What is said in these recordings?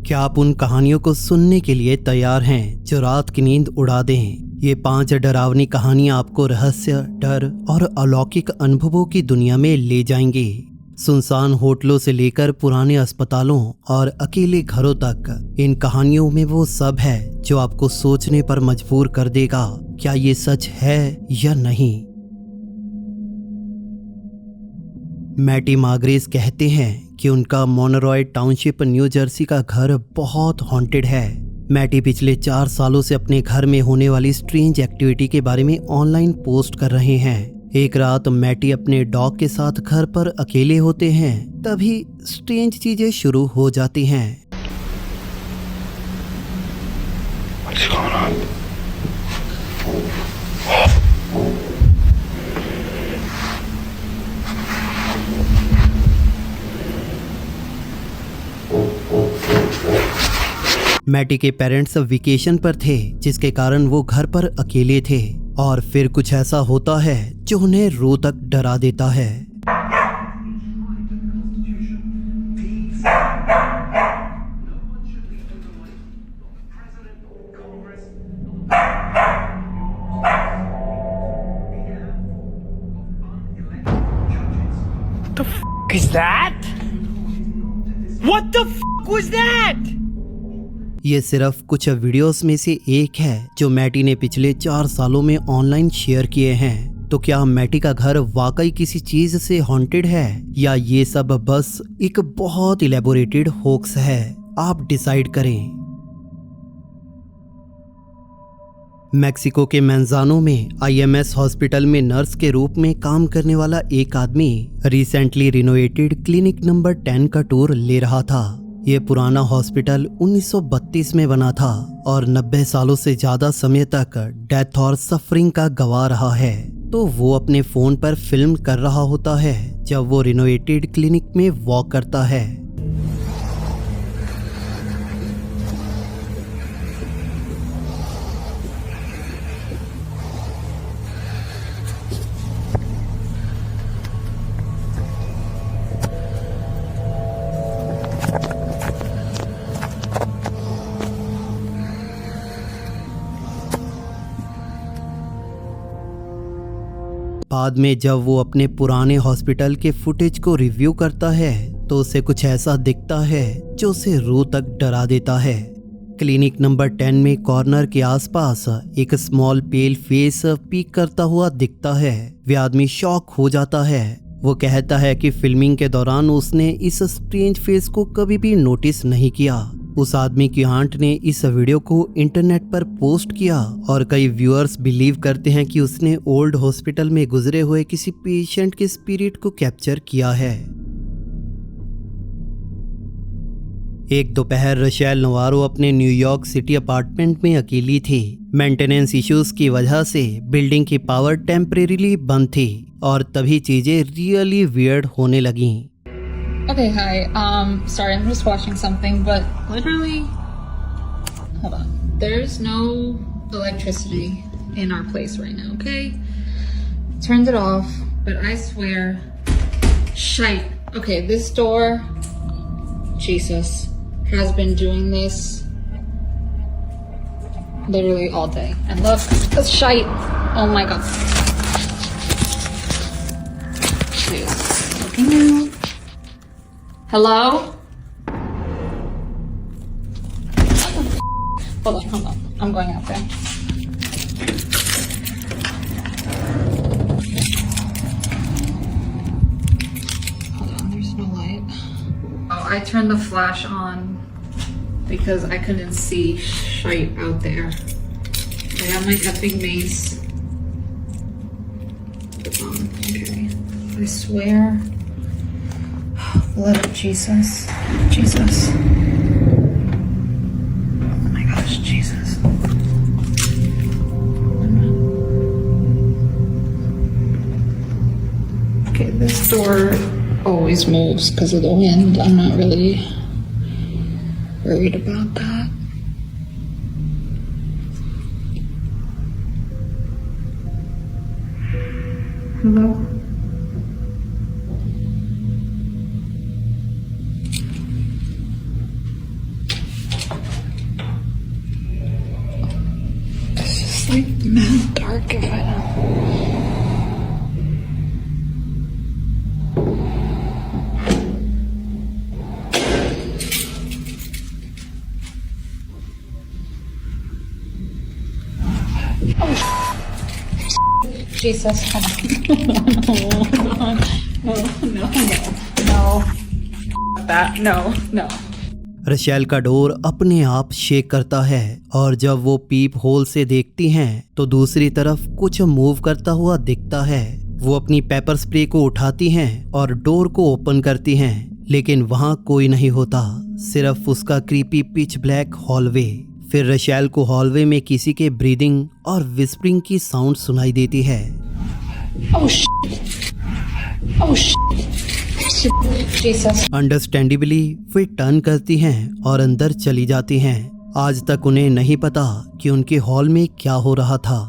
क्या आप उन कहानियों को सुनने के लिए तैयार हैं जो रात की नींद उड़ा दें? ये 5 डरावनी कहानियां आपको रहस्य, डर और अलौकिक अनुभवों की दुनिया में ले जाएंगी। सुनसान होटलों से लेकर पुराने अस्पतालों और अकेले घरों तक, इन कहानियों में वो सब है जो आपको सोचने पर मजबूर कर देगा, क्या ये सच है या नहीं। मैटी मार्ग्रेस कहते हैं कि उनका मोनरॉय टाउनशिप न्यू जर्सी का घर बहुत हॉन्टेड है। मैटी पिछले 4 सालों से अपने घर में होने वाली स्ट्रेंज एक्टिविटी के बारे में ऑनलाइन पोस्ट कर रहे हैं। एक रात मैटी अपने डॉग के साथ घर पर अकेले होते हैं, तभी स्ट्रेंज चीजें शुरू हो जाती हैं। What's going on? मैटी के पेरेंट्स वेकेशन पर थे, जिसके कारण वो घर पर अकेले थे और फिर कुछ ऐसा होता है जो उन्हें रो तक डरा देता है। The f is that? What the f was that? ये सिर्फ कुछ वीडियोस में से एक है जो मैटी ने पिछले 4 सालों में ऑनलाइन शेयर किए हैं। तो क्या मैटी का घर वाकई किसी चीज से हॉन्टेड है या ये सब बस एक बहुत इलेबोरेटेड होक्स है? आप डिसाइड करें। मैक्सिको के मैंजानो में IMS हॉस्पिटल में नर्स के रूप में काम करने वाला एक आदमी रिसेंटली रिनोवेटेड क्लिनिक नंबर 10 का टूर ले रहा था। ये पुराना हॉस्पिटल 1932 में बना था और 90 सालों से ज्यादा समय तक डेथ और सफरिंग का गवाह रहा है। तो वो अपने फोन पर फिल्म कर रहा होता है जब वो रिनोवेटेड क्लिनिक में वॉक करता है। बाद में जब वो अपने पुराने हॉस्पिटल के फुटेज को रिव्यू करता है तो उसे कुछ ऐसा दिखता है जो उसे रूह तक डरा देता है। क्लिनिक नंबर 10 में कॉर्नर के आसपास एक स्मॉल पेल फेस पीक करता हुआ दिखता है। वह आदमी शॉक हो जाता है। वो कहता है कि फिल्मिंग के दौरान उसने इस स्ट्रेंज फेस को कभी भी नोटिस नहीं किया। उस आदमी की आंट ने इस वीडियो को इंटरनेट पर पोस्ट किया और कई व्यूअर्स बिलीव करते हैं कि उसने ओल्ड हॉस्पिटल में गुजरे हुए किसी पेशेंट के स्पिरिट को कैप्चर किया है। एक दोपहर रशेल नवारो अपने न्यूयॉर्क सिटी अपार्टमेंट में अकेली थी। मेंटेनेंस इश्यूज की वजह से बिल्डिंग की पावर टेम्परेरीली बंद थी और तभी चीजें रियली वियर्ड होने लगीं। Okay, hi. Sorry, I'm just watching something, but literally, hold on. There's no electricity in our place right now, okay? Turned it off, but I swear, shite. Okay, this door, Jesus, has been doing this literally all day. And look, the shite. Oh my God. Please, looking out. Hello? Hold on. I'm going out there. Hold on, there's no light. Oh, I turned the flash on because I couldn't see shite out there. I have my effing mace. Okay. I swear. Blood of Jesus. Jesus. Oh my gosh, Jesus. Okay, this door always moves because of the wind. I'm not really worried about that. Hello? work if I don't. Jesus. No. That. No. Rachel का door अपने आप shake करता है और जब वो पीप whole से देखती हैं तो दूसरी तरफ कुछ मूव करता हुआ दिखता है। वो अपनी पेपर स्प्रे को उठाती हैं और डोर को ओपन करती हैं, लेकिन वहाँ कोई नहीं होता, सिर्फ उसका क्रीपी पिच ब्लैक हॉलवे। फिर रशेल को हॉलवे में किसी के ब्रीदिंग और विस्परिंग की साउंड सुनाई देती है। अंडरस्टैंडेबली वे टर्न करती हैं और अंदर चली जाती हैं। आज तक उन्हें नहीं पता कि उनके हॉल में क्या हो रहा था।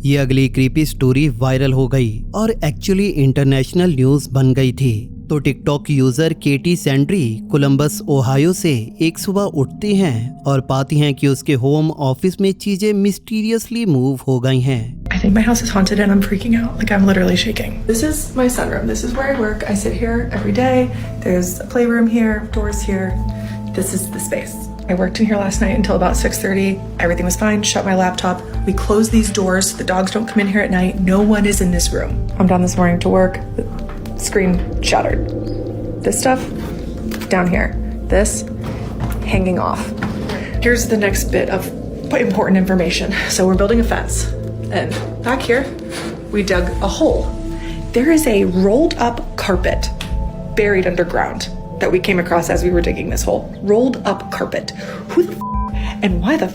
ये अगली क्रीपी स्टोरी वायरल हो गई और एक्चुअली इंटरनेशनल न्यूज बन गई थी। तो टिकटॉक यूजर केटी सैंड्री कोलंबस ओहायो से एक सुबह उठती हैं और पाती हैं कि उसके होम ऑफिस में चीजें मिस्टीरियसली मूव हो गई हैं। I think my house is haunted and I'm freaking out. Like I'm literally shaking. This is my sunroom. This is where I work. I sit here every day. There's a playroom here, doors here. This is the space. I worked in here last night until about 6:30. Everything was fine. Shut my laptop. We close these doors. The dogs don't come in here at night. No one is in this room. I'm down this morning to work. The screen shattered. This stuff down here. This hanging off. Here's the next bit of important information. So we're building a fence. And back here, we dug a hole. There is a rolled up carpet buried underground that we came across as we were digging this hole. Rolled up carpet. Who the and why the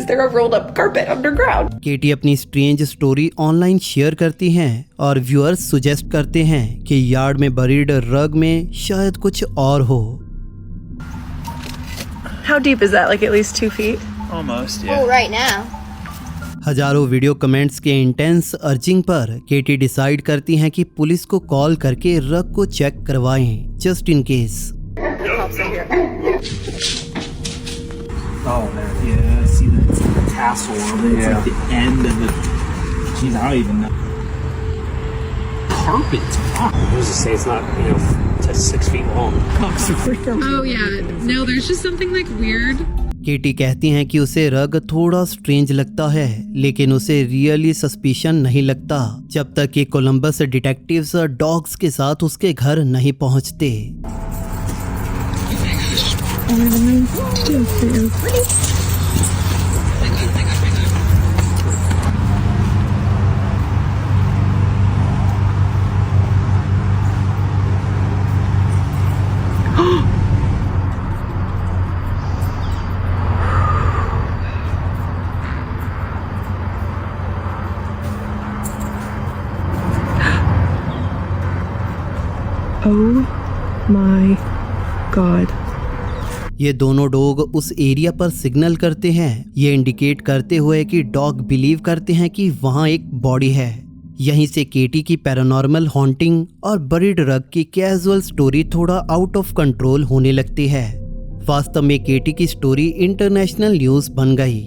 is there a rolled up carpet underground? केटी अपनी strange story online share करती हैं और viewers suggest करते हैं कि yard में buried रग में शायद कुछ और हो। How deep is that? Like at least 2 feet? Almost, yeah. Oh, right now. हजारों वीडियो कमेंट्स के इंटेंस अर्जिंग पर केटी डिसाइड करती हैं कि पुलिस को कॉल करके रग को चेक करवाएं, just in case. Oh, there. Yeah, I see that. It's like a tassel of it. It's like the end of it. Geez, I don't even know. Carpet. Wow. I was to say it's not, 6 feet long. Oh yeah. No, there's just something like weird. केटी कहती हैं कि उसे रग थोड़ा strange लगता है, लेकिन उसे रियली सस्पिशन नहीं लगता जब तक कि कोलंबस डिटेक्टिव्स डॉग्स के साथ उसके घर नहीं पहुंचते। Oh my God. ये दोनों डॉग उस एरिया पर सिग्नल करते हैं, ये इंडिकेट करते हुए कि डॉग बिलीव करते हैं कि वहाँ एक बॉडी है। यहीं से केटी की पैरानॉर्मल हॉन्टिंग और बरीड रग की कैजुअल स्टोरी थोड़ा आउट ऑफ कंट्रोल होने लगती है। वास्तव में केटी की स्टोरी इंटरनेशनल न्यूज बन गई।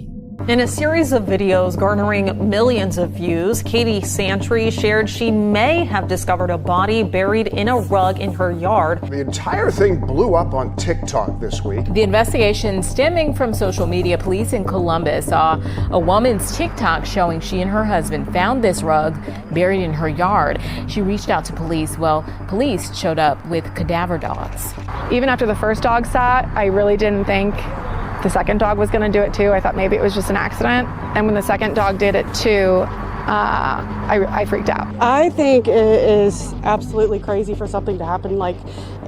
In a series of videos garnering millions of views, Katie Santry shared she may have discovered a body buried in a rug in her yard. The entire thing blew up on TikTok this week. The investigation stemming from social media. Police in Columbus saw a woman's TikTok showing she and her husband found this rug buried in her yard. She reached out to police. Well, police showed up with cadaver dogs. Even after the first dog sat, I really didn't think the second dog was going to do it too. I thought maybe it was just an accident. And when the second dog did it too, I freaked out. I think it is absolutely crazy for something to happen like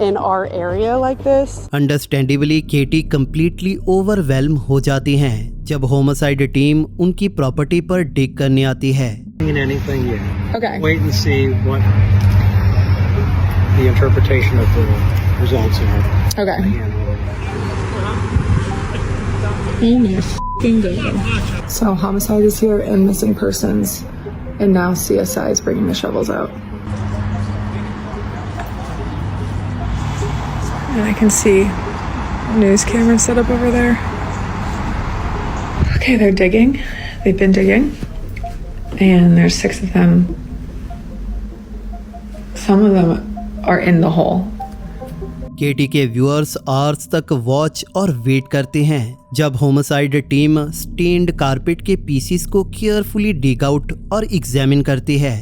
in our area like this. Understandably, Katie completely overwhelmed हो जाती हैं जब homicide team उनकी property पर डिग करने आती है। Anything yet. Okay. Wait and see what the interpretation of the results are. Okay. Oh my f***ing god. So homicide is here and missing persons, and now CSI is bringing the shovels out. And I can see news cameras set up over there. Okay. Okay, they're digging. They've been digging. And there's 6 of them. Some of them are in the hole. केटी के viewers hours तक watch और wait करते हैं जब homicide team stand carpet के pieces को carefully dig out और examine करती है।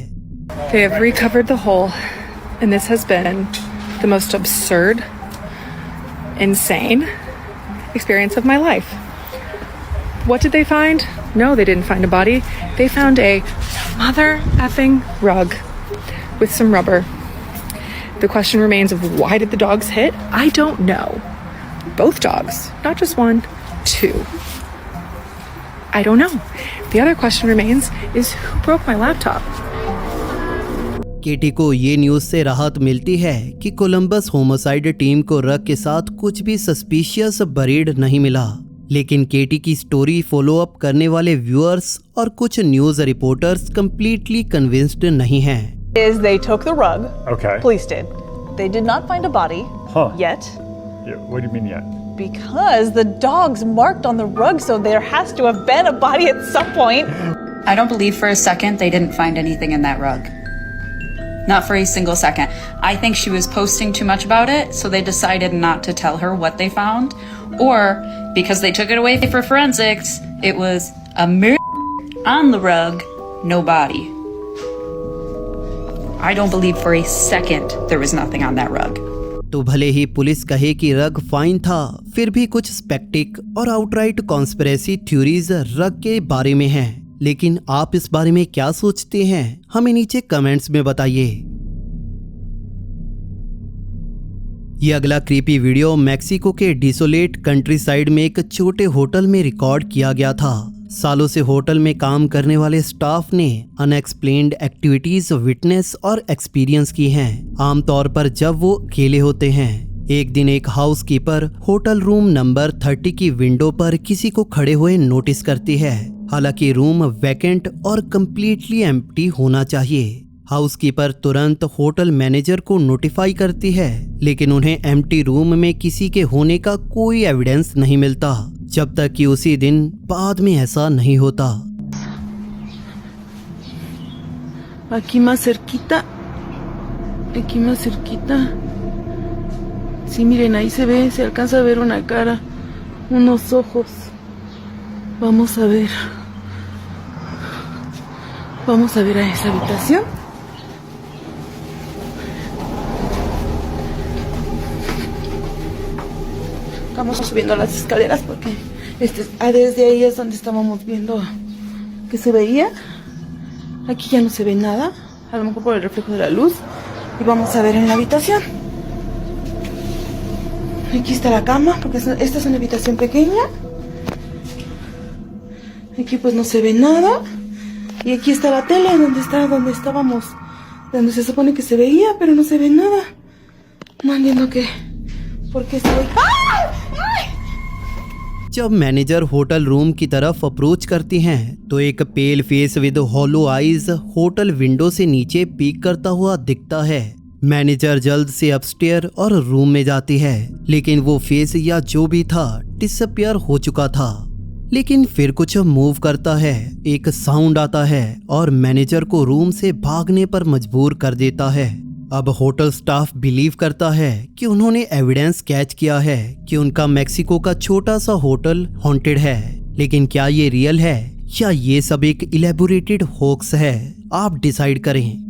They have recovered the hole, and this has been the most absurd, insane experience of my life. What did they find? No, they didn't find a body. They found a mother effing rug with some rubber. The question remains of why did the dogs hit? I don't know. Both dogs, not just one, 2. I don't know. The other question remains is who broke my laptop? केटी को ये news से राहत मिलती है कि Columbus homicide team को रग के साथ कुछ भी सस्पिशियस बरीड नहीं मिला, लेकिन केटी की स्टोरी फॉलो अप करने वाले व्यूअर्स और कुछ न्यूज रिपोर्टर्स कंप्लीटली कन्विंस्ड नहीं हैं। Is they took the rug. Okay. Police did. They did not find a body yet. Yeah, what do you mean yet? Because the dogs marked on the rug, so there has to have been a body at some point. I don't believe for a second they didn't find anything in that rug. Not for a single second. I think she was posting too much about it, so they decided not to tell her what they found. Or because they took it away for forensics, it was a mirror on the rug, no body. I don't believe for a second there was nothing on that rug. तो भले ही police कहे कि रग fine था, फिर भी कुछ स्पेक्टिक और आउटराइट कॉन्स्पिरेसी थ्योरीज रग के बारे में हैं। लेकिन आप इस बारे में क्या सोचते हैं, हमें नीचे कमेंट्स में बताइए। ये अगला क्रीपी वीडियो मैक्सिको के डिसोलेट कंट्री साइड में एक छोटे होटल में रिकॉर्ड किया गया था। सालों से होटल में काम करने वाले स्टाफ ने अनएक्सप्लेन्ड एक्टिविटीज विटनेस और एक्सपीरियंस की हैं। आमतौर पर जब वो अकेले होते हैं। एक दिन एक हाउसकीपर होटल रूम नंबर 30 की विंडो पर किसी को खड़े हुए नोटिस करती है। हालांकि रूम वैकेंट और कंप्लीटली एम्प्टी होना चाहिए। हाउसकीपर तुरंत होटल मैनेजर को नोटिफाई करती है, लेकिन उन्हें एम्प्टी रूम में किसी के होने का कोई एविडेंस नहीं मिलता, जब तक कि उसी दिन बाद में ऐसा नहीं होता। Aquí más cerquita. Aquí más cerquita. Sí, miren, ahí se ve, se alcanza a ver una cara, unos ojos. Vamos a ver. Vamos a ver a esa habitación. Estamos subiendo las escaleras porque desde ahí es donde estábamos viendo que se veía. Aquí ya no se ve nada, a lo mejor por el reflejo de la luz. Y vamos a ver en la habitación. Aquí está la cama, porque esta es una habitación pequeña. Aquí pues no se ve nada. Y aquí está la tele, donde estábamos, donde se supone que se veía, pero no se ve nada. No entiendo por qué estoy... जब manager hotel room की तरफ approach करती हैं, तो एक pale face with hollow eyes hotel window से नीचे peak करता हुआ दिखता है। मैनेजर जल्द से अपस्टेयर और रूम में जाती है, लेकिन वो फेस या जो भी था डिसअपियर हो चुका था। लेकिन फिर कुछ मूव करता है, एक साउंड आता है और मैनेजर को रूम से भागने पर मजबूर कर देता है। अब होटल स्टाफ बिलीव करता है कि उन्होंने एविडेंस कैच किया है कि उनका मेक्सिको का छोटा सा होटल हॉन्टेड है। लेकिन क्या ये रियल है या ये सब एक इलेबोरेटेड होक्स है? आप डिसाइड करें।